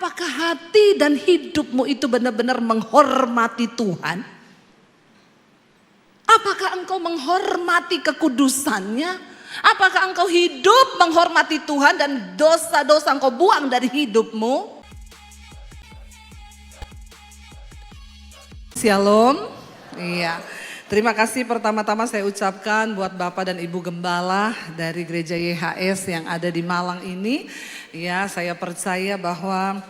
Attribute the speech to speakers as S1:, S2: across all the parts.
S1: apakah hati dan hidupmu itu benar-benar menghormati Tuhan? Apakah engkau menghormati kekudusannya? Apakah engkau hidup menghormati Tuhan dan dosa-dosa engkau buang dari hidupmu? Shalom. Iya. Terima kasih pertama-tama saya ucapkan buat Bapak dan Ibu Gembala dari Gereja YHS yang ada di Malang ini. Ya, saya percaya bahwa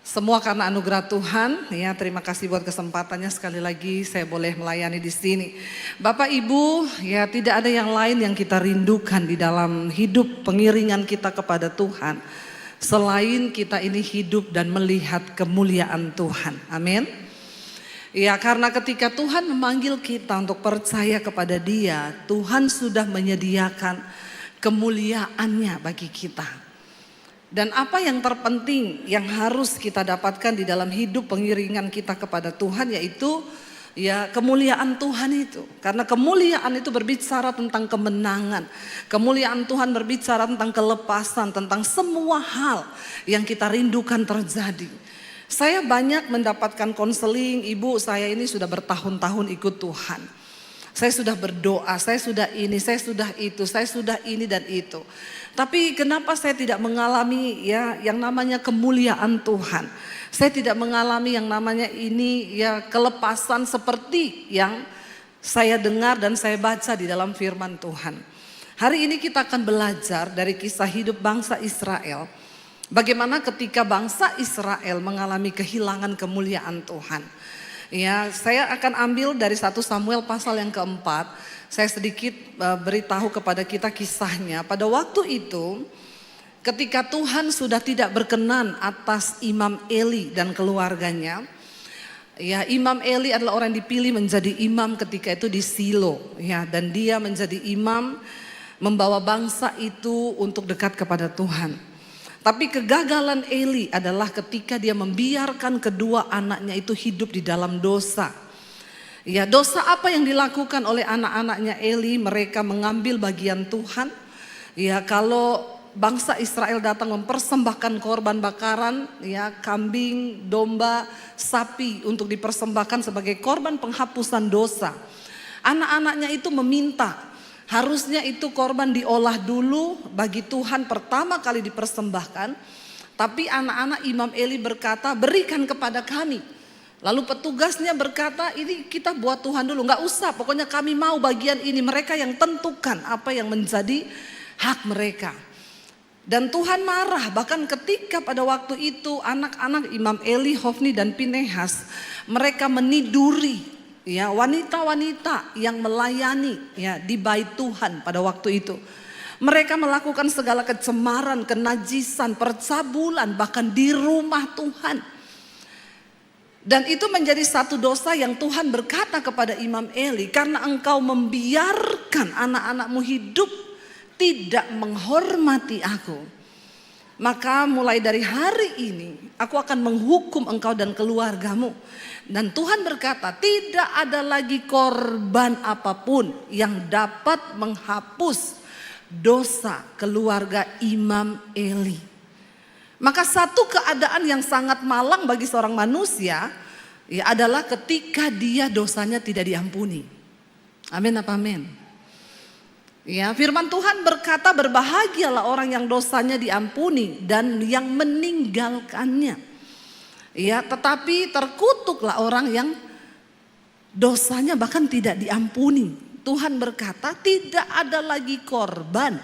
S1: semua karena anugerah Tuhan. Ya, terima kasih buat kesempatannya sekali lagi saya boleh melayani di sini. Bapak Ibu, ya tidak ada yang lain yang kita rindukan di dalam hidup pengiringan kita kepada Tuhan selain kita ini hidup dan melihat kemuliaan Tuhan. Amin. Ya, karena ketika Tuhan memanggil kita untuk percaya kepada Dia, Tuhan sudah menyediakan kemuliaannya bagi kita. Dan apa yang terpenting yang harus kita dapatkan di dalam hidup pengiringan kita kepada Tuhan, yaitu ya kemuliaan Tuhan itu. Karena kemuliaan itu berbicara tentang kemenangan. Kemuliaan Tuhan berbicara tentang kelepasan, tentang semua hal yang kita rindukan terjadi. Saya banyak mendapatkan konseling, ibu saya ini sudah bertahun-tahun ikut Tuhan. Saya sudah berdoa, saya sudah ini, saya sudah itu, saya sudah ini dan itu. Tapi kenapa saya tidak mengalami ya yang namanya kemuliaan Tuhan? Saya tidak mengalami yang namanya ini ya kelepasan seperti yang saya dengar dan saya baca di dalam firman Tuhan. Hari ini kita akan belajar dari kisah hidup bangsa Israel. Bagaimana ketika bangsa Israel mengalami kehilangan kemuliaan Tuhan. Ya, saya akan ambil dari 1 Samuel pasal yang keempat. Saya sedikit beritahu kepada kita kisahnya. Pada waktu itu ketika Tuhan sudah tidak berkenan atas Imam Eli dan keluarganya. Ya, Imam Eli adalah orang yang dipilih menjadi imam ketika itu di Silo. Ya, dan dia menjadi imam membawa bangsa itu untuk dekat kepada Tuhan. Tapi kegagalan Eli adalah ketika dia membiarkan kedua anaknya itu hidup di dalam dosa. Ya, dosa apa yang dilakukan oleh anak-anaknya Eli? Mereka mengambil bagian Tuhan. Ya, kalau bangsa Israel datang mempersembahkan korban bakaran, ya kambing, domba, sapi untuk dipersembahkan sebagai korban penghapusan dosa. Anak-anaknya itu meminta. Harusnya itu korban diolah dulu bagi Tuhan pertama kali dipersembahkan. Tapi anak-anak Imam Eli berkata, berikan kepada kami. Lalu petugasnya berkata, ini kita buat Tuhan dulu. Gak usah, pokoknya kami mau bagian ini. Mereka yang tentukan apa yang menjadi hak mereka. Dan Tuhan marah, bahkan ketika pada waktu itu anak-anak Imam Eli, Hofni dan Pinehas, mereka meniduri ya wanita-wanita yang melayani ya di bait Tuhan pada waktu itu. Mereka melakukan segala kecemaran, kenajisan, percabulan bahkan di rumah Tuhan. Dan itu menjadi satu dosa yang Tuhan berkata kepada Imam Eli, karena engkau membiarkan anak-anakmu hidup tidak menghormati aku, maka mulai dari hari ini aku akan menghukum engkau dan keluargamu. Dan Tuhan berkata, tidak ada lagi korban apapun yang dapat menghapus dosa keluarga Imam Eli. Maka satu keadaan yang sangat malang bagi seorang manusia ya adalah ketika dia dosanya tidak diampuni. Amin apa amin? Ya, firman Tuhan berkata, berbahagialah orang yang dosanya diampuni dan yang meninggalkannya. Ya, tetapi terkutuklah orang yang dosanya bahkan tidak diampuni. Tuhan berkata, tidak ada lagi korban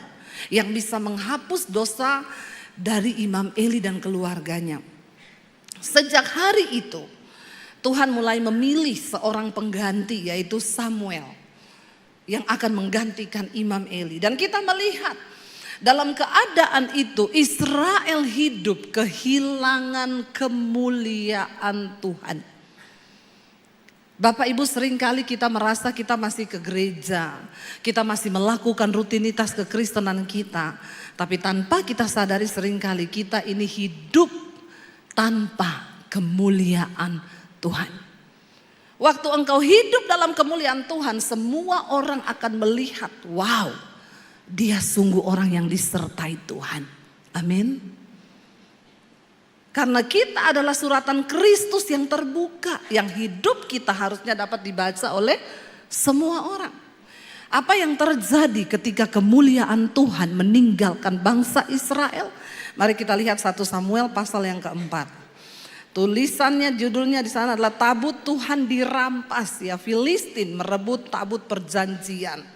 S1: yang bisa menghapus dosa dari Imam Eli dan keluarganya. Sejak hari itu, Tuhan mulai memilih seorang pengganti, yaitu Samuel, yang akan menggantikan Imam Eli. Dan kita melihat dalam keadaan itu Israel hidup kehilangan kemuliaan Tuhan. Bapak Ibu, seringkali kita merasa kita masih ke gereja, kita masih melakukan rutinitas kekristenan kita. Tapi tanpa kita sadari seringkali kita ini hidup tanpa kemuliaan Tuhan. Waktu engkau hidup dalam kemuliaan Tuhan, semua orang akan melihat, wow, dia sungguh orang yang disertai Tuhan. Amin. Karena kita adalah suratan Kristus yang terbuka, yang hidup kita harusnya dapat dibaca oleh semua orang. Apa yang terjadi ketika kemuliaan Tuhan meninggalkan bangsa Israel? Mari kita lihat 1 Samuel pasal yang keempat. Tulisannya, judulnya di sana adalah tabut Tuhan dirampas, ya, Filistin merebut tabut perjanjian.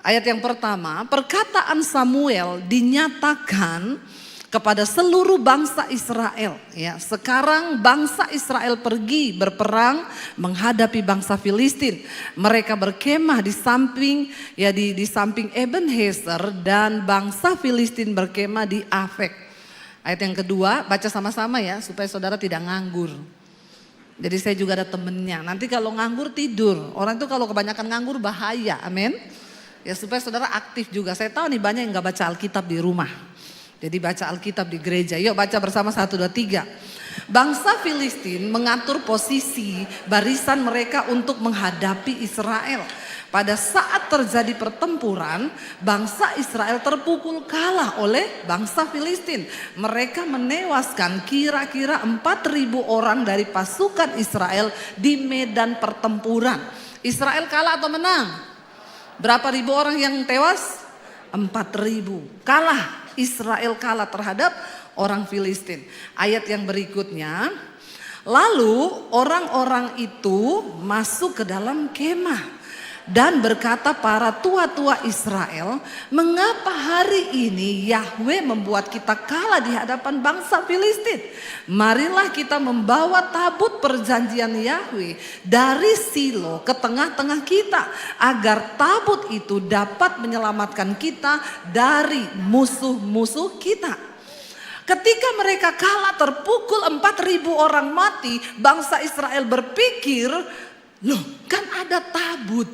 S1: Ayat yang pertama, perkataan Samuel dinyatakan kepada seluruh bangsa Israel, ya. Sekarang bangsa Israel pergi berperang menghadapi bangsa Filistin. Mereka berkemah di samping, ya, di samping Ebenezer, dan bangsa Filistin berkemah di Afek. Ayat yang kedua, baca sama-sama ya supaya saudara tidak nganggur. Jadi saya juga ada temennya. Nanti kalau nganggur tidur. Orang itu kalau kebanyakan nganggur bahaya. Amin. Ya, supaya saudara aktif juga. Saya tahu nih banyak yang gak baca Alkitab di rumah. Jadi baca Alkitab di gereja. Yuk baca bersama 1, 2, 3. Bangsa Filistin mengatur posisi barisan mereka untuk menghadapi Israel. Pada saat terjadi pertempuran, bangsa Israel terpukul kalah oleh bangsa Filistin. Mereka menewaskan kira-kira 4.000 orang dari pasukan Israel di medan pertempuran. Israel kalah atau menang? Berapa ribu orang yang tewas? 4.000. Kalah. Israel kalah terhadap orang Filistin. Ayat yang berikutnya, lalu orang-orang itu masuk ke dalam kemah dan berkata para tua-tua Israel, mengapa hari ini Yahweh membuat kita kalah di hadapan bangsa Filistin? Marilah kita membawa tabut perjanjian Yahweh dari Silo ke tengah-tengah kita, agar tabut itu dapat menyelamatkan kita dari musuh-musuh kita. Ketika mereka kalah terpukul 4.000 orang mati, bangsa Israel berpikir, loh kan ada tabut.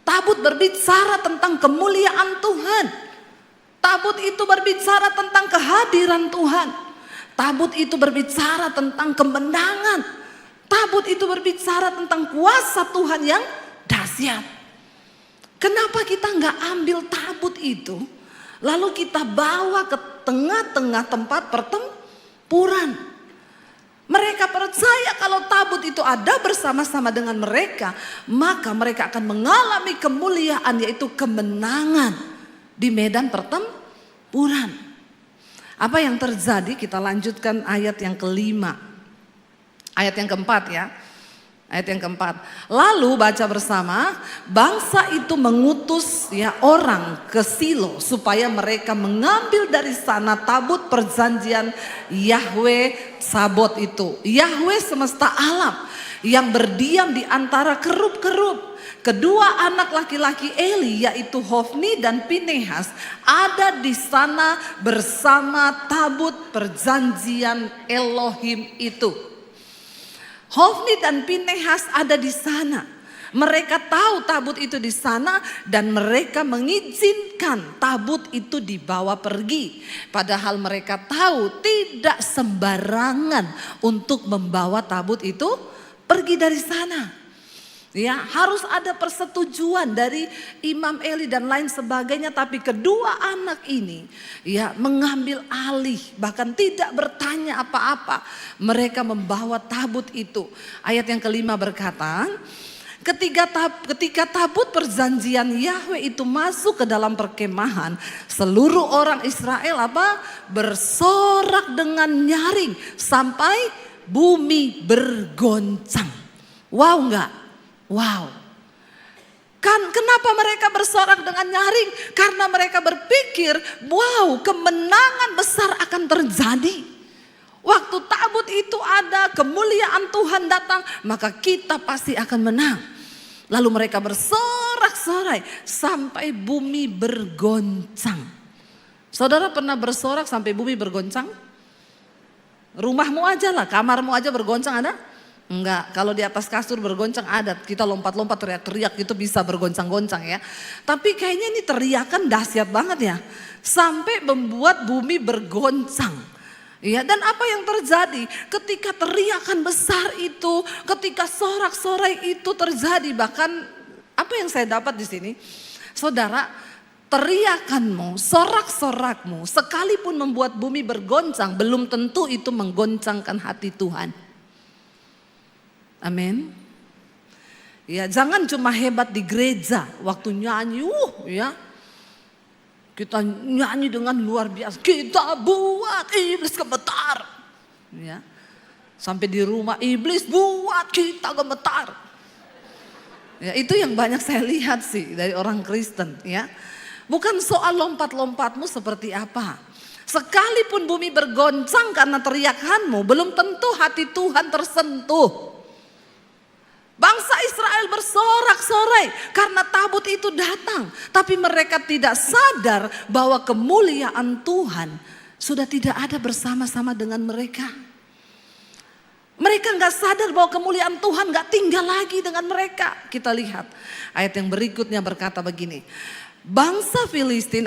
S1: Tabut berbicara tentang kemuliaan Tuhan. Tabut itu berbicara tentang kehadiran Tuhan. Tabut itu berbicara tentang kemenangan. Tabut itu berbicara tentang kuasa Tuhan yang dahsyat. Kenapa kita nggak ambil tabut itu, lalu kita bawa ke tengah-tengah tempat pertempuran? Mereka percaya kalau tabut itu ada bersama-sama dengan mereka, maka mereka akan mengalami kemuliaan, yaitu kemenangan di medan pertempuran. Apa yang terjadi? Kita lanjutkan ayat yang kelima. Ayat yang keempat ya. Ayat yang keempat. Lalu baca bersama, bangsa itu mengutus ya orang ke Silo supaya mereka mengambil dari sana tabut perjanjian Yahweh Sabot itu. Yahweh semesta alam yang berdiam di antara kerub-kerub. Kedua anak laki-laki Eli, yaitu Hofni dan Pinehas, ada di sana bersama tabut perjanjian Elohim itu. Hofni dan Pinehas ada di sana. Mereka tahu tabut itu di sana dan mereka mengizinkan tabut itu dibawa pergi. Padahal mereka tahu tidak sembarangan untuk membawa tabut itu pergi dari sana. Ya, harus ada persetujuan dari Imam Eli dan lain sebagainya, tapi kedua anak ini ya mengambil alih, bahkan tidak bertanya apa-apa. Mereka membawa tabut itu. Ayat yang kelima berkata, ketika tabut perjanjian Yahweh itu masuk ke dalam perkemahan, seluruh orang Israel bersorak dengan nyaring sampai bumi bergoncang. Wow enggak? Wow. Kenapa mereka bersorak dengan nyaring? Karena mereka berpikir, wow, kemenangan besar akan terjadi. Waktu tabut itu ada, kemuliaan Tuhan datang, maka kita pasti akan menang. Lalu mereka bersorak-sorai sampai bumi bergoncang. Saudara pernah bersorak sampai bumi bergoncang? Rumahmu aja lah, kamarmu aja bergoncang ada? Enggak, kalau di atas kasur bergoncang ada, kita lompat-lompat teriak-teriak gitu bisa bergoncang-goncang ya. Tapi kayaknya ini teriakan dahsyat banget ya, sampai membuat bumi bergoncang. Ya, dan apa yang terjadi ketika teriakan besar itu, ketika sorak-sorai itu terjadi, bahkan apa yang saya dapat di sini, saudara, teriakanmu, sorak-sorakmu, sekalipun membuat bumi bergoncang, belum tentu itu menggoncangkan hati Tuhan. Amin. Ya, jangan cuma hebat di gereja waktu nyanyi, ya. Kita nyanyi dengan luar biasa. Kita buat iblis gemetar. Ya. Sampai di rumah iblis buat kita gemetar. Ya, itu yang banyak saya lihat sih dari orang Kristen, ya. Bukan soal lompat-lompatmu seperti apa. Sekalipun bumi bergoncang karena teriakanmu, belum tentu hati Tuhan tersentuh. Bangsa Israel bersorak-sorai karena tabut itu datang. Tapi mereka tidak sadar bahwa kemuliaan Tuhan sudah tidak ada bersama-sama dengan mereka. Mereka nggak sadar bahwa kemuliaan Tuhan nggak tinggal lagi dengan mereka. Kita lihat ayat yang berikutnya berkata begini. Bangsa Filistin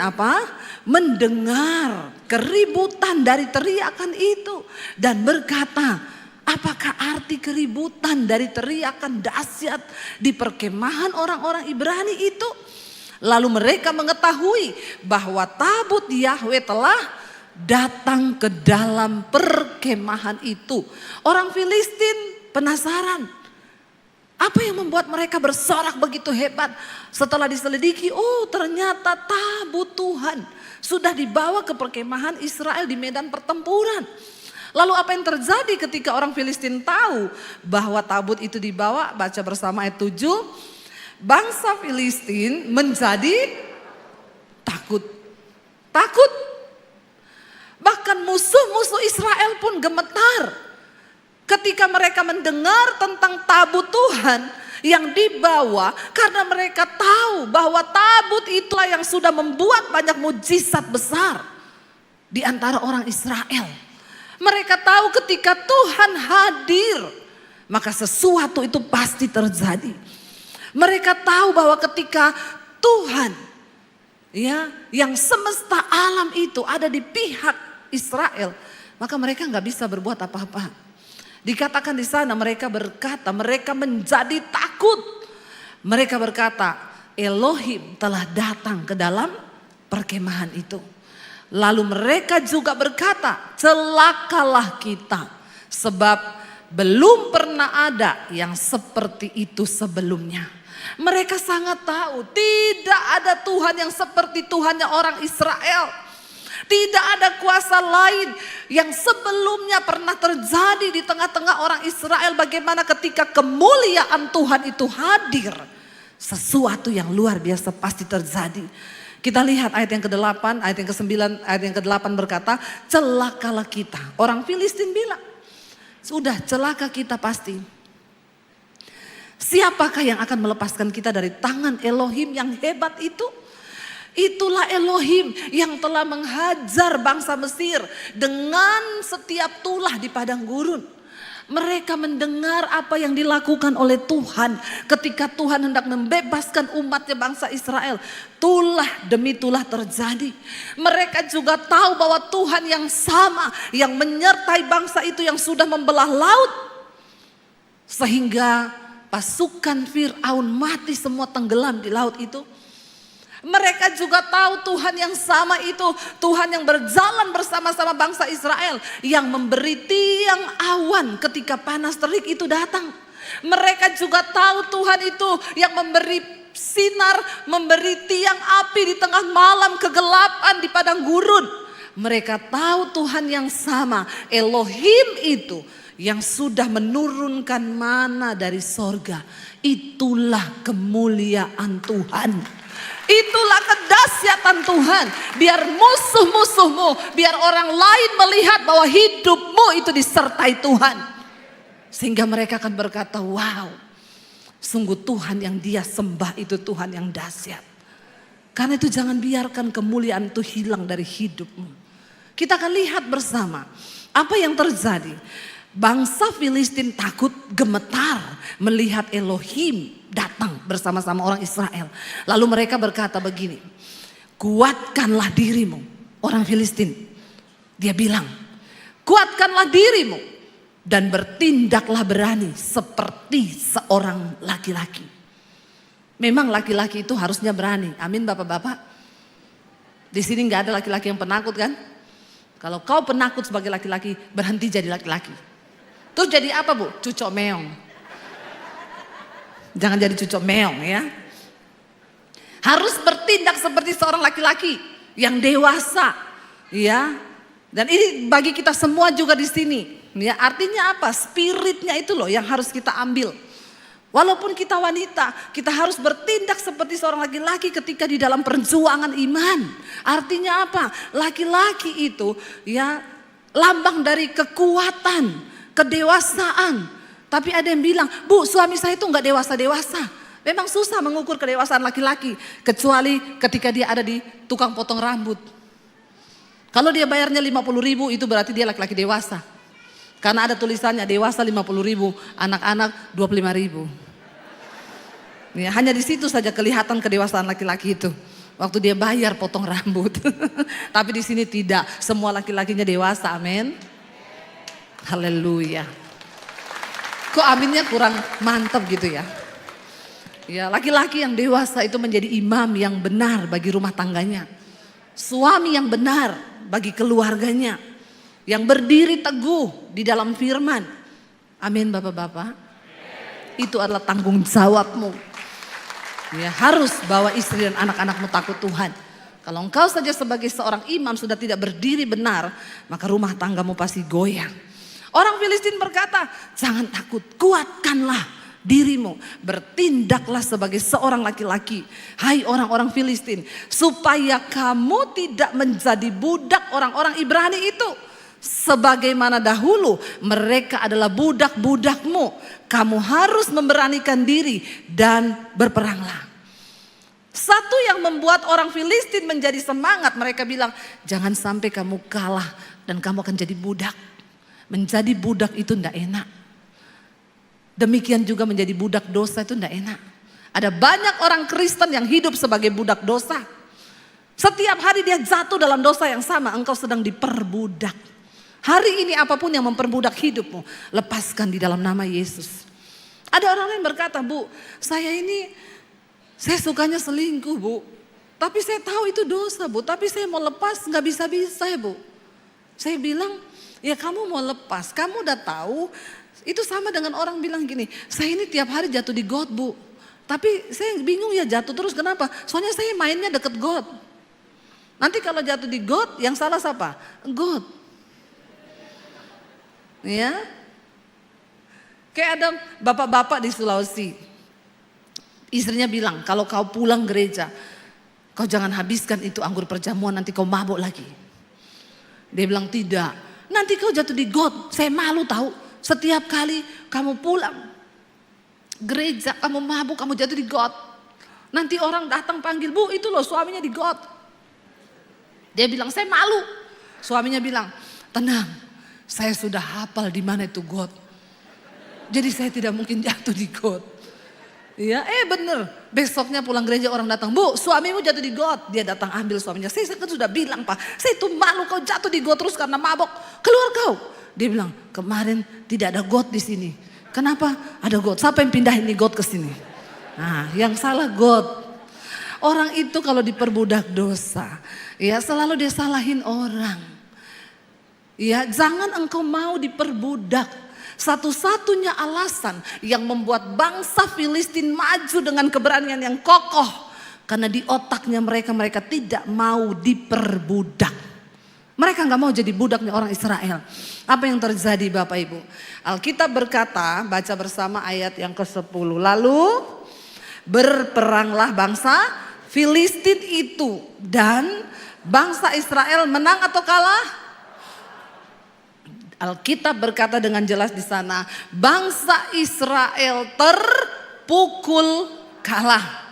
S1: mendengar keributan dari teriakan itu dan berkata, apakah arti keributan dari teriakan dahsyat di perkemahan orang-orang Ibrani itu? Lalu mereka mengetahui bahwa tabut Yahweh telah datang ke dalam perkemahan itu. Orang Filistin penasaran. Apa yang membuat mereka bersorak begitu hebat? Setelah diselidiki, ternyata tabut Tuhan sudah dibawa ke perkemahan Israel di medan pertempuran. Lalu apa yang terjadi ketika orang Filistin tahu bahwa tabut itu dibawa? Baca bersama ayat 7. Bangsa Filistin menjadi takut. Takut. Bahkan musuh-musuh Israel pun gemetar. Ketika mereka mendengar tentang tabut Tuhan yang dibawa, karena mereka tahu bahwa tabut itulah yang sudah membuat banyak mujizat besar di antara orang Israel. Mereka tahu ketika Tuhan hadir, maka sesuatu itu pasti terjadi. Mereka tahu bahwa ketika Tuhan, ya, yang semesta alam itu ada di pihak Israel, maka mereka nggak bisa berbuat apa-apa. Dikatakan di sana mereka berkata, mereka menjadi takut. Mereka berkata, Elohim telah datang ke dalam perkemahan itu. Lalu mereka juga berkata, celakalah kita, sebab belum pernah ada yang seperti itu sebelumnya. Mereka sangat tahu tidak ada Tuhan yang seperti Tuhannya orang Israel. Tidak ada kuasa lain yang sebelumnya pernah terjadi di tengah-tengah orang Israel. Bagaimana ketika kemuliaan Tuhan itu hadir, sesuatu yang luar biasa pasti terjadi. Kita lihat ayat yang ke-8, ayat yang ke-9, ayat yang ke-8 berkata, celakalah kita. Orang Filistin bilang, sudah celaka kita pasti. Siapakah yang akan melepaskan kita dari tangan Elohim yang hebat itu? Itulah Elohim yang telah menghajar bangsa Mesir dengan setiap tulah di padang gurun. Mereka mendengar apa yang dilakukan oleh Tuhan ketika Tuhan hendak membebaskan umatnya bangsa Israel. Tulah demi tulah terjadi. Mereka juga tahu bahwa Tuhan yang sama yang menyertai bangsa itu yang sudah membelah laut. Sehingga pasukan Fir'aun mati semua tenggelam di laut itu. Mereka juga tahu Tuhan yang sama itu, Tuhan yang berjalan bersama-sama bangsa Israel, yang memberi tiang awan ketika panas terik itu datang. Mereka juga tahu Tuhan itu yang memberi sinar, memberi tiang api di tengah malam kegelapan di padang gurun. Mereka tahu Tuhan yang sama, Elohim itu yang sudah menurunkan mana dari sorga. Itulah kemuliaan Tuhan. Itulah kedahsyatan Tuhan. Biar musuh-musuhmu, biar orang lain melihat bahwa hidupmu itu disertai Tuhan. Sehingga mereka akan berkata, wow, sungguh Tuhan yang dia sembah itu Tuhan yang dahsyat. Karena itu jangan biarkan kemuliaan itu hilang dari hidupmu. Kita akan lihat bersama apa yang terjadi. Bangsa Filistin takut, gemetar melihat Elohim datang bersama-sama orang Israel. Lalu mereka berkata begini, kuatkanlah dirimu. Orang Filistin, dia bilang, kuatkanlah dirimu dan bertindaklah berani seperti seorang laki-laki. Memang laki-laki itu harusnya berani, amin bapak-bapak. Di sini nggak ada laki-laki yang penakut kan? Kalau kau penakut sebagai laki-laki, berhenti jadi laki-laki. Terus jadi apa Bu? Cucok meong. Jangan jadi cucok meong ya. Harus bertindak seperti seorang laki-laki yang dewasa, ya. Dan ini bagi kita semua juga di sini, ya. Artinya apa? Spiritnya itu loh yang harus kita ambil. Walaupun kita wanita, kita harus bertindak seperti seorang laki-laki ketika di dalam perjuangan iman. Artinya apa? Laki-laki itu ya lambang dari kekuatan, kedewasaan. Tapi ada yang bilang, Bu, suami saya itu enggak dewasa-dewasa. Memang susah mengukur kedewasaan laki-laki. Kecuali ketika dia ada di tukang potong rambut. Kalau dia bayarnya 50.000 itu berarti dia laki-laki dewasa. Karena ada tulisannya dewasa 50.000, anak-anak 25.000. Ya, hanya di situ saja kelihatan kedewasaan laki-laki itu. Waktu dia bayar potong rambut. Tapi di sini tidak, semua laki-lakinya dewasa, amin. Haleluya. Kok aminnya kurang mantap gitu ya. Ya, laki-laki yang dewasa itu menjadi imam yang benar bagi rumah tangganya. Suami yang benar bagi keluarganya. Yang berdiri teguh di dalam firman. Amin Bapak-bapak. Itu adalah tanggung jawabmu. Ya, harus bawa istri dan anak-anakmu takut Tuhan. Kalau engkau saja sebagai seorang imam sudah tidak berdiri benar, maka rumah tanggamu pasti goyang. Orang Filistin berkata, jangan takut, kuatkanlah dirimu. Bertindaklah sebagai seorang laki-laki. Hai orang-orang Filistin, supaya kamu tidak menjadi budak orang-orang Ibrani itu. Sebagaimana dahulu mereka adalah budak-budakmu. Kamu harus memberanikan diri dan berperanglah. Satu yang membuat orang Filistin menjadi semangat. Mereka bilang, jangan sampai kamu kalah dan kamu akan jadi budak. Menjadi budak itu tidak enak. Demikian juga menjadi budak dosa itu tidak enak. Ada banyak orang Kristen yang hidup sebagai budak dosa. Setiap hari dia jatuh dalam dosa yang sama, engkau sedang diperbudak. Hari ini apapun yang memperbudak hidupmu, lepaskan di dalam nama Yesus. Ada orang yang berkata, Bu, saya sukanya selingkuh Bu. Tapi saya tahu itu dosa Bu, tapi saya mau lepas gak bisa-bisa ya Bu. Saya bilang, ya kamu mau lepas, kamu udah tahu. Itu sama dengan orang bilang gini, saya ini tiap hari jatuh di got Bu. Tapi saya bingung ya jatuh terus kenapa? Soalnya saya mainnya deket got. Nanti kalau jatuh di got, yang salah siapa? Got. Ya, kayak ada bapak-bapak di Sulawesi. Istrinya bilang, kalau kau pulang gereja, kau jangan habiskan itu anggur perjamuan, nanti kau mabuk lagi. Dia bilang tidak, nanti kau jatuh di got, saya malu tahu. Setiap kali kamu pulang gereja, kamu mabuk, kamu jatuh di got. Nanti orang datang panggil, Bu itu loh suaminya di got. Dia bilang, saya malu. Suaminya bilang, tenang. Saya sudah hafal di mana itu got. Jadi saya tidak mungkin jatuh di got. Ya, bener. Besoknya pulang gereja orang datang, Bu, suamimu jatuh di got. Dia datang ambil suaminya. Saya kan sudah bilang, Pak, saya itu malu kau jatuh di got terus karena mabok. Keluar kau. Dia bilang, kemarin tidak ada got di sini. Kenapa? Ada got. Siapa yang pindahin nih got ke sini? Nah, yang salah got. Orang itu kalau diperbudak dosa, ya selalu dia salahin orang. Ya, jangan engkau mau diperbudak. Satu-satunya alasan yang membuat bangsa Filistin maju dengan keberanian yang kokoh, karena di otaknya mereka tidak mau diperbudak. Mereka nggak mau jadi budaknya orang Israel. Apa yang terjadi Bapak Ibu? Alkitab berkata, baca bersama ayat yang ke-10. Lalu berperanglah bangsa Filistin itu dan bangsa Israel menang atau kalah? Alkitab berkata dengan jelas di sana, bangsa Israel terpukul kalah.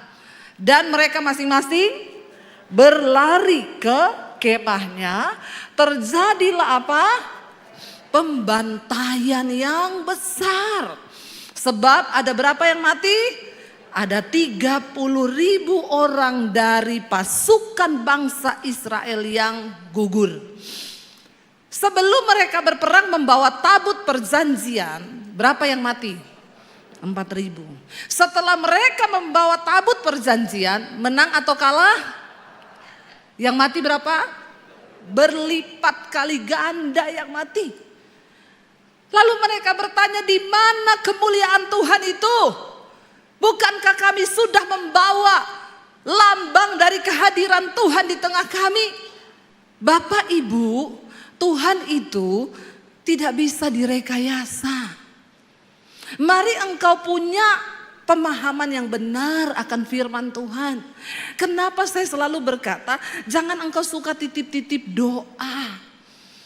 S1: Dan mereka masing-masing berlari ke kemahnya. Terjadilah apa? Pembantaian yang besar. Sebab ada berapa yang mati? Ada 30.000 orang dari pasukan bangsa Israel yang gugur. Sebelum mereka berperang membawa tabut perjanjian, berapa yang mati? 4.000. Setelah mereka membawa tabut perjanjian, menang atau kalah? Yang mati berapa? Berlipat kali ganda yang mati. Lalu mereka bertanya, di mana kemuliaan Tuhan itu? Bukankah kami sudah membawa lambang dari kehadiran Tuhan di tengah kami? Bapak Ibu, Tuhan itu tidak bisa direkayasa. Mari engkau punya pemahaman yang benar akan firman Tuhan. Kenapa saya selalu berkata, jangan engkau suka titip-titip doa.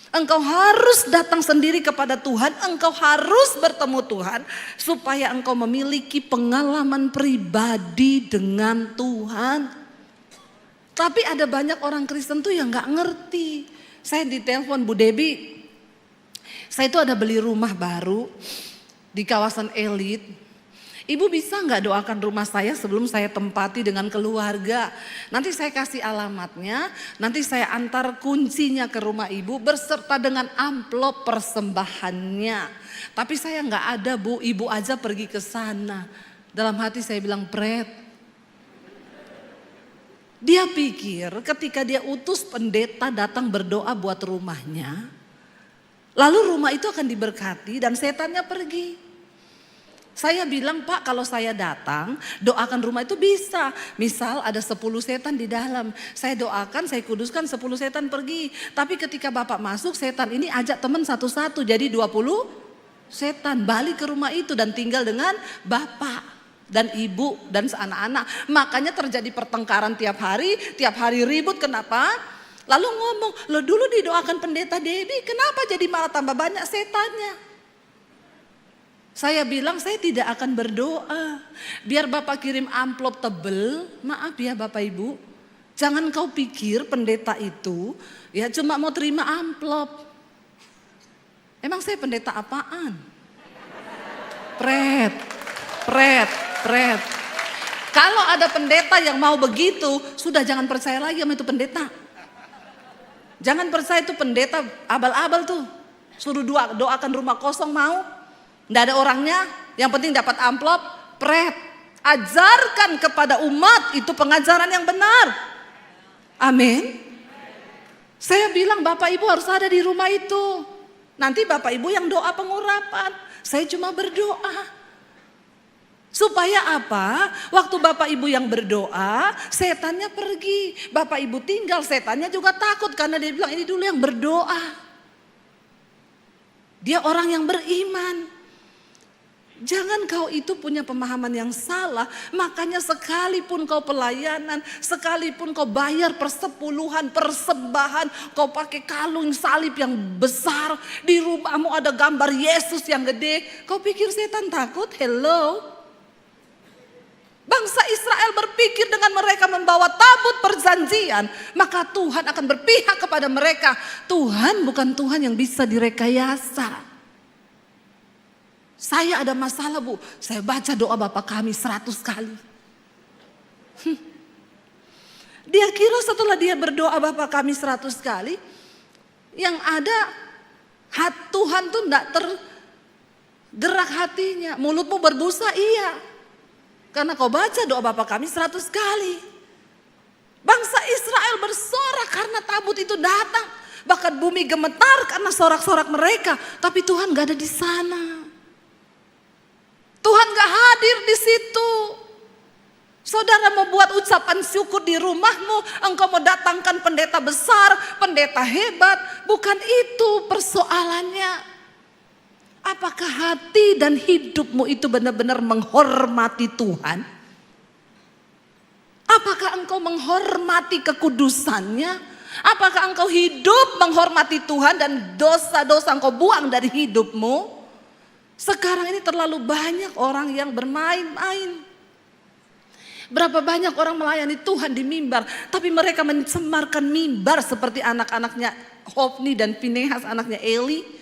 S1: Engkau harus datang sendiri kepada Tuhan, engkau harus bertemu Tuhan supaya engkau memiliki pengalaman pribadi dengan Tuhan. Tapi ada banyak orang Kristen tuh yang gak ngerti. Saya ditelepon Bu Debi, saya itu ada beli rumah baru di kawasan elit. Ibu bisa nggak doakan rumah saya sebelum saya tempati dengan keluarga? Nanti saya kasih alamatnya, nanti saya antar kuncinya ke rumah ibu berserta dengan amplop persembahannya. Tapi saya nggak ada Bu, ibu aja pergi ke sana. Dalam hati saya bilang, Pret. Dia pikir ketika dia utus pendeta datang berdoa buat rumahnya, lalu rumah itu akan diberkati dan setannya pergi. Saya bilang, Pak, kalau saya datang doakan rumah itu bisa. Misal ada 10 setan di dalam, saya doakan, saya kuduskan 10 setan pergi. Tapi ketika Bapak masuk, setan ini ajak teman satu-satu, jadi 20 setan balik ke rumah itu dan tinggal dengan Bapak dan Ibu dan anak-anak. Makanya terjadi pertengkaran tiap hari ribut. Kenapa? Lalu ngomong, lo dulu didoakan pendeta Debbie, kenapa jadi malah tambah banyak setannya? Saya bilang, saya tidak akan berdoa. Biar Bapak kirim amplop tebel, maaf ya Bapak Ibu. Jangan kau pikir pendeta itu ya cuma mau terima amplop. Emang saya pendeta apaan? Pret. Kalau ada pendeta yang mau begitu, sudah jangan percaya lagi sama itu pendeta. Jangan percaya itu pendeta abal-abal tuh. Suruh doakan rumah kosong mau. Nggak ada orangnya, yang penting dapat amplop. Pret, ajarkan kepada umat itu pengajaran yang benar. Amin. Saya bilang Bapak Ibu harus ada di rumah itu. Nanti Bapak Ibu yang doa pengurapan, saya cuma berdoa. Supaya apa? Waktu Bapak Ibu yang berdoa, setannya pergi. Bapak Ibu tinggal, setannya juga takut karena dia bilang ini dulu yang berdoa. Dia orang yang beriman. Jangan kau itu punya pemahaman yang salah. Makanya sekalipun kau pelayanan, sekalipun kau bayar persepuluhan, persembahan, kau pakai kalung salib yang besar, di rumahmu ada gambar Yesus yang gede, kau pikir setan takut? Hello. Bangsa Israel berpikir dengan mereka membawa tabut perjanjian, maka Tuhan akan berpihak kepada mereka. Tuhan bukan Tuhan yang bisa direkayasa. Saya ada masalah Bu, saya baca doa Bapa kami 100 kali. Dia kira setelah dia berdoa Bapa kami 100 kali, yang ada Tuhan tuh enggak tergerak hatinya. Mulutmu berbusa, iya. Karena kau baca doa Bapa kami 100 kali. Bangsa Israel bersorak karena tabut itu datang. Bahkan bumi gemetar karena sorak-sorak mereka. Tapi Tuhan gak ada di sana. Tuhan gak hadir di situ. Saudara mau buat ucapan syukur di rumahmu, engkau mau datangkan pendeta besar, pendeta hebat. Bukan itu persoalannya. Apakah hati dan hidupmu itu benar-benar menghormati Tuhan? Apakah engkau menghormati kekudusannya? Apakah engkau hidup menghormati Tuhan dan dosa-dosa engkau buang dari hidupmu? Sekarang ini terlalu banyak orang yang bermain-main. Berapa banyak orang melayani Tuhan di mimbar, tapi mereka mencemarkan mimbar seperti anak-anaknya Hofni dan Finehas, anaknya Eli.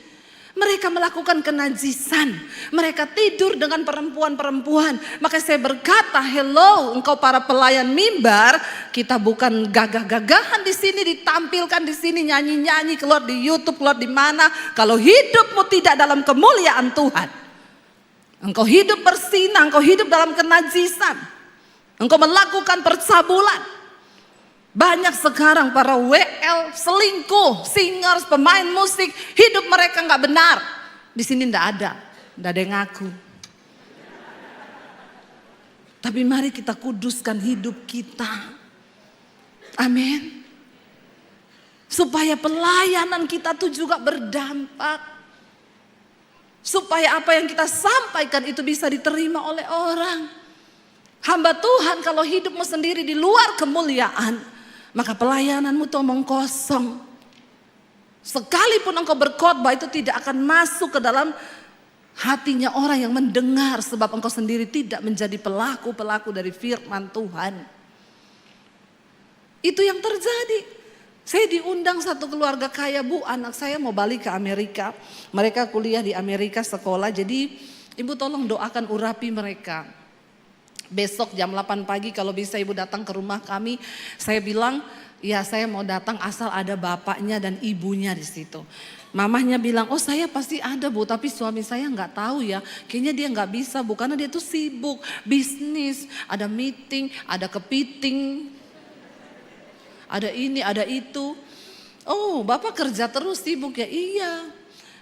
S1: Mereka melakukan kenajisan, mereka tidur dengan perempuan-perempuan. Maka saya berkata, hello, engkau para pelayan mimbar, kita bukan gagah-gagahan di sini, ditampilkan di sini, nyanyi-nyanyi, keluar di YouTube, keluar di mana. Kalau hidupmu tidak dalam kemuliaan Tuhan, engkau hidup bersinah, engkau hidup dalam kenajisan, engkau melakukan percabulan, Banyak sekarang para WL, selingkuh, singers, pemain musik, hidup mereka nggak benar. Di sini nggak ada yang ngaku. Tapi mari kita kuduskan hidup kita. Amin. Supaya pelayanan kita tuh juga berdampak. Supaya apa yang kita sampaikan itu bisa diterima oleh orang. Hamba Tuhan kalau hidupmu sendiri di luar kemuliaan, maka pelayananmu tuh omong kosong. Sekalipun engkau berkhotbah itu tidak akan masuk ke dalam hatinya orang yang mendengar. Sebab engkau sendiri tidak menjadi pelaku-pelaku dari firman Tuhan. Itu yang terjadi. Saya diundang satu keluarga kaya, Bu, anak saya mau balik ke Amerika. Mereka kuliah di Amerika sekolah, jadi Ibu tolong doakan urapi mereka. Besok jam 8 pagi kalau bisa Ibu datang ke rumah kami. Saya bilang, ya saya mau datang asal ada bapaknya dan ibunya di situ. Mamahnya bilang, oh saya pasti ada, Bu, tapi suami saya nggak tahu ya. Kayaknya dia nggak bisa, Bu, karena dia tuh sibuk, bisnis, ada meeting, ada kepiting. Ada ini, ada itu. Oh, Bapak kerja terus sibuk ya? Iya.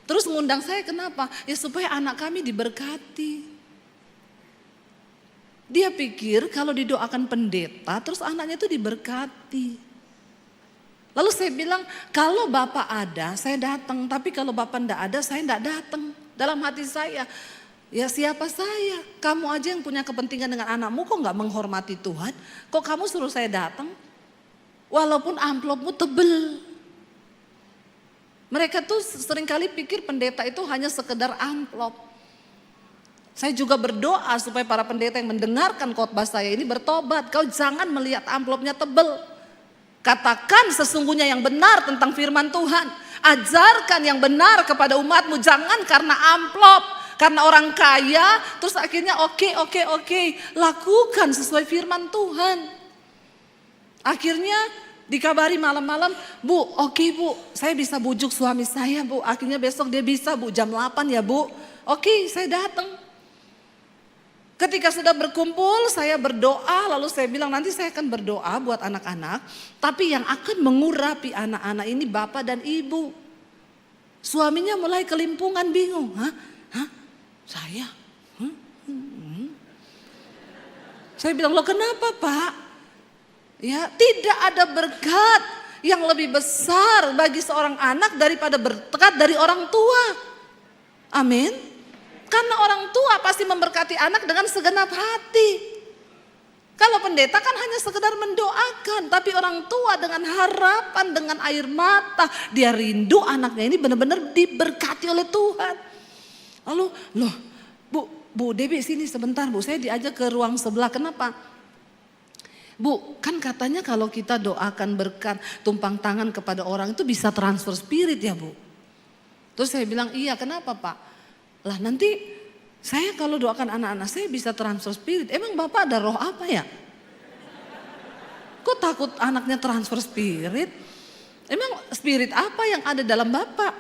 S1: Terus ngundang saya kenapa? Ya supaya anak kami diberkati. Dia pikir kalau didoakan pendeta terus anaknya itu diberkati. Lalu saya bilang, kalau Bapak ada saya datang. Tapi kalau Bapak enggak ada saya enggak datang. Dalam hati saya, ya siapa saya? Kamu aja yang punya kepentingan dengan anakmu kok enggak menghormati Tuhan? Kok kamu suruh saya datang? Walaupun amplopmu tebel. Mereka tuh seringkali pikir pendeta itu hanya sekedar amplop. Saya juga berdoa supaya para pendeta yang mendengarkan khotbah saya ini bertobat. Kau jangan melihat amplopnya tebel. Katakan sesungguhnya yang benar tentang firman Tuhan. Ajarkan yang benar kepada umatmu. Jangan karena amplop. Karena orang kaya terus akhirnya oke. Lakukan sesuai firman Tuhan. Akhirnya dikabari malam-malam, Bu, oke Bu, saya bisa bujuk suami saya, Bu. Akhirnya besok dia bisa, Bu, jam 8 ya, Bu. Oke, saya datang. Ketika sudah berkumpul, saya berdoa, lalu saya bilang nanti saya akan berdoa buat anak-anak. Tapi yang akan mengurapi anak-anak ini bapak dan ibu. Suaminya mulai kelimpungan, bingung. Hah? Saya? Saya bilang, loh kenapa Pak? Ya, tidak ada berkat yang lebih besar bagi seorang anak daripada berkat dari orang tua. Amin. Karena orang tua pasti memberkati anak dengan segenap hati. Kalau pendeta kan hanya sekedar mendoakan, tapi orang tua dengan harapan, dengan air mata, dia rindu anaknya ini benar-benar diberkati oleh Tuhan. Lalu, loh, Bu Debbie sini sebentar Bu, saya diajak ke ruang sebelah. Kenapa? Bu, kan katanya kalau kita doakan berkat tumpang tangan kepada orang itu bisa transfer spirit ya Bu. Terus saya bilang, iya kenapa Pak? Lah nanti saya kalau doakan anak-anak saya bisa transfer spirit. Emang Bapak ada roh apa ya? Kok takut anaknya transfer spirit? Emang spirit apa yang ada dalam Bapak?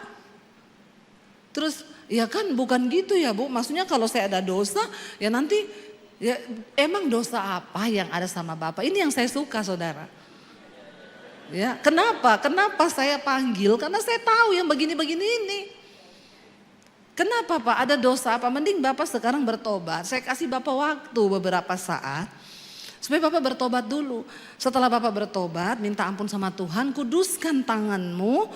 S1: Terus, ya kan bukan gitu ya Bu. Maksudnya kalau saya ada dosa ya nanti... Ya, emang dosa apa yang ada sama Bapak? Ini yang saya suka saudara. Ya, kenapa? Kenapa saya panggil? Karena saya tahu yang begini-begini ini. Kenapa Pak? Ada dosa apa? Mending Bapak sekarang bertobat. Saya kasih Bapak waktu beberapa saat. Supaya Bapak bertobat dulu. Setelah Bapak bertobat, minta ampun sama Tuhan. Kuduskan tanganmu,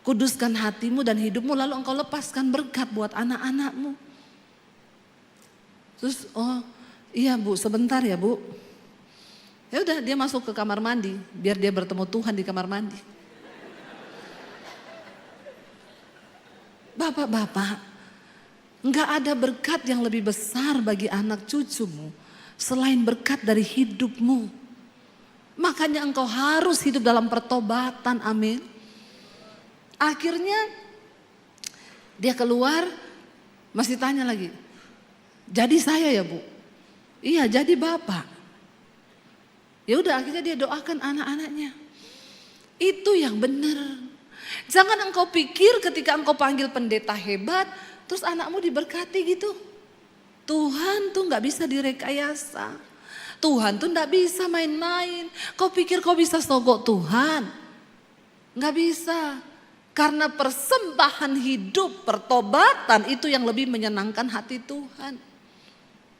S1: kuduskan hatimu dan hidupmu. Lalu engkau lepaskan berkat buat anak-anakmu. Terus, iya Bu, sebentar ya Bu. Ya udah dia masuk ke kamar mandi, biar dia bertemu Tuhan di kamar mandi. Bapak-bapak, enggak ada berkat yang lebih besar bagi anak cucumu selain berkat dari hidupmu. Makanya engkau harus hidup dalam pertobatan, amin. Akhirnya dia keluar, masih tanya lagi, jadi saya ya Bu? Iya jadi Bapak. Ya udah akhirnya dia doakan anak-anaknya. Itu yang benar. Jangan engkau pikir ketika engkau panggil pendeta hebat, terus anakmu diberkati gitu. Tuhan tuh gak bisa direkayasa. Tuhan tuh enggak bisa main-main. Kau pikir kau bisa sogok Tuhan? Enggak bisa. Karena persembahan hidup, pertobatan itu yang lebih menyenangkan hati Tuhan.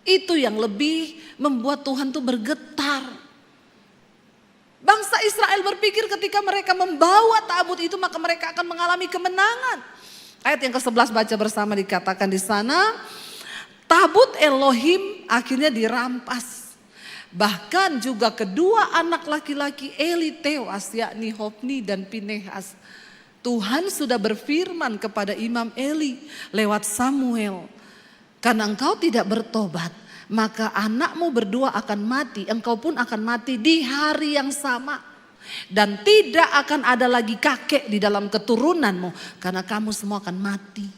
S1: Itu yang lebih membuat Tuhan tuh bergetar. Bangsa Israel berpikir ketika mereka membawa tabut itu maka mereka akan mengalami kemenangan. Ayat yang ke-11 baca bersama, dikatakan di sana, tabut Elohim akhirnya dirampas. Bahkan juga kedua anak laki-laki Eli tewas, yakni Hofni dan Pinehas. Tuhan sudah berfirman kepada Imam Eli lewat Samuel, karena engkau tidak bertobat, maka anakmu berdua akan mati, engkau pun akan mati di hari yang sama. Dan tidak akan ada lagi kakek di dalam keturunanmu, karena kamu semua akan mati.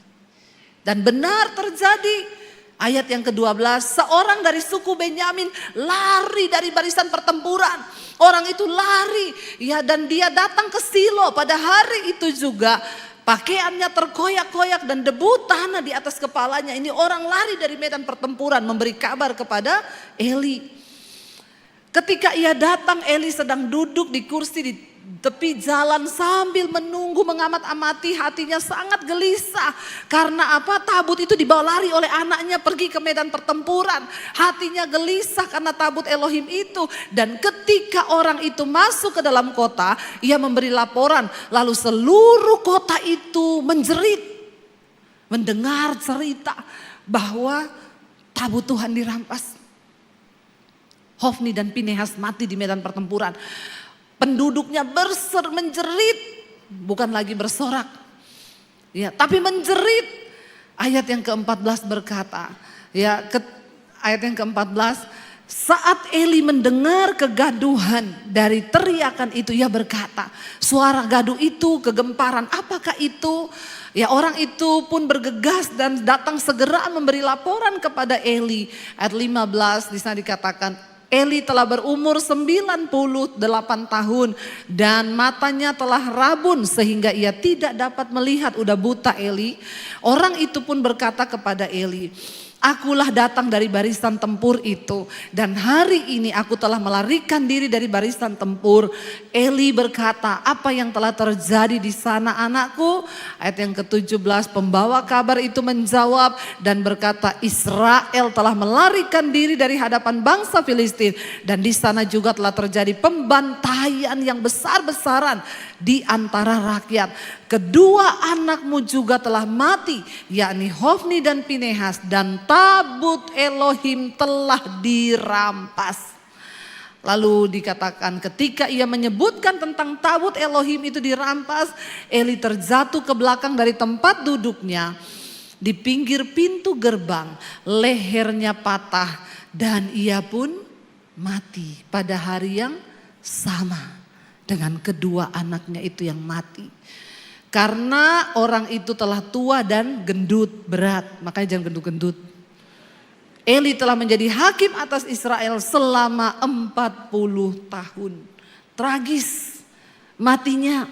S1: Dan benar terjadi. Ayat yang ke-12, seorang dari suku Benyamin lari dari barisan pertempuran. Orang itu lari, ya, dan dia datang ke Silo pada hari itu juga. Pakaiannya terkoyak-koyak dan debu tanah di atas kepalanya. Ini orang lari dari medan pertempuran memberi kabar kepada Eli. Ketika ia datang, Eli sedang duduk di kursi di tepi jalan sambil menunggu, mengamat-amati, hatinya sangat gelisah. Karena apa? Tabut itu dibawa lari oleh anaknya pergi ke medan pertempuran. Hatinya gelisah karena tabut Elohim itu. Dan ketika orang itu masuk ke dalam kota, ia memberi laporan. Lalu seluruh kota itu menjerit, mendengar cerita bahwa tabut Tuhan dirampas. Hofni dan Pinehas mati di medan pertempuran. Penduduknya menjerit, bukan lagi bersorak, ya, tapi menjerit. Ayat yang ke-14 berkata, ya, ayat yang ke-14, saat Eli mendengar kegaduhan dari teriakan itu, ia berkata, suara gaduh itu kegemparan, apakah itu? Ya, orang itu pun bergegas dan datang segera memberi laporan kepada Eli. Ayat 15 di sana dikatakan, Eli telah berumur 98 tahun dan matanya telah rabun sehingga ia tidak dapat melihat, udah buta Eli. Orang itu pun berkata kepada Eli, akulah datang dari barisan tempur itu dan hari ini aku telah melarikan diri dari barisan tempur. Eli berkata, apa yang telah terjadi di sana anakku? Ayat yang ke-17, pembawa kabar itu menjawab dan berkata, Israel telah melarikan diri dari hadapan bangsa Filistin dan di sana juga telah terjadi pembantaian yang besar-besaran di antara rakyat. Kedua anakmu juga telah mati, yakni Hofni dan Pinehas, dan tabut Elohim telah dirampas. Lalu dikatakan ketika ia menyebutkan tentang tabut Elohim itu dirampas, Eli terjatuh ke belakang dari tempat duduknya di pinggir pintu gerbang, lehernya patah dan ia pun mati pada hari yang sama dengan kedua anaknya itu yang mati. Karena orang itu telah tua dan gendut berat, makanya jangan gendut-gendut. Eli telah menjadi hakim atas Israel selama 40 tahun. Tragis matinya.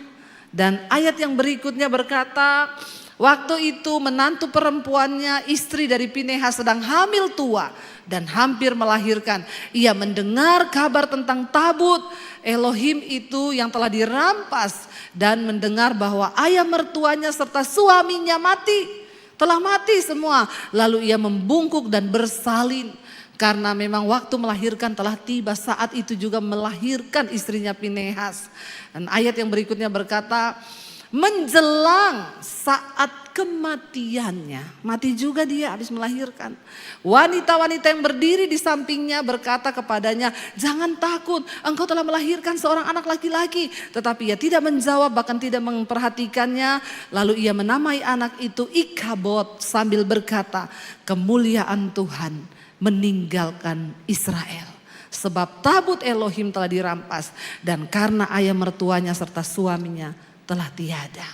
S1: Dan ayat yang berikutnya berkata, waktu itu menantu perempuannya, istri dari Pinehas, sedang hamil tua dan hampir melahirkan. Ia mendengar kabar tentang tabut Elohim itu yang telah dirampas dan mendengar bahwa ayah mertuanya serta suaminya mati. Telah mati semua. Lalu ia membungkuk dan bersalin. Karena memang waktu melahirkan telah tiba, saat itu juga melahirkan istrinya Pinehas. Dan ayat yang berikutnya berkata, menjelang saat kematiannya, mati juga dia habis melahirkan. Wanita-wanita yang berdiri di sampingnya berkata kepadanya, jangan takut, engkau telah melahirkan seorang anak laki-laki. Tetapi ia tidak menjawab, bahkan tidak memperhatikannya. Lalu ia menamai anak itu Ikabod sambil berkata, kemuliaan Tuhan meninggalkan Israel. Sebab tabut Elohim telah dirampas dan karena ayah mertuanya serta suaminya telah tiada.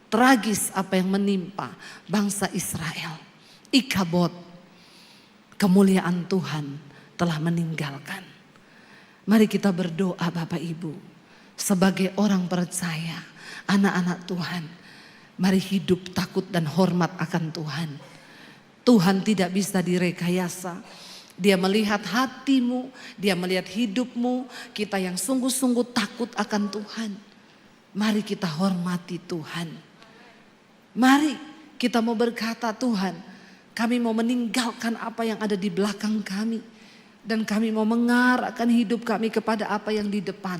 S1: Tragis apa yang menimpa bangsa Israel. Ikabod, kemuliaan Tuhan telah meninggalkan. Mari kita berdoa Bapak Ibu. Sebagai orang percaya, anak-anak Tuhan. Mari hidup takut dan hormat akan Tuhan. Tuhan tidak bisa direkayasa. Dia melihat hatimu, dia melihat hidupmu, kita yang sungguh-sungguh takut akan Tuhan. Mari kita hormati Tuhan. Mari kita mau berkata, Tuhan, kami mau meninggalkan apa yang ada di belakang kami. Dan kami mau mengarahkan hidup kami kepada apa yang di depan.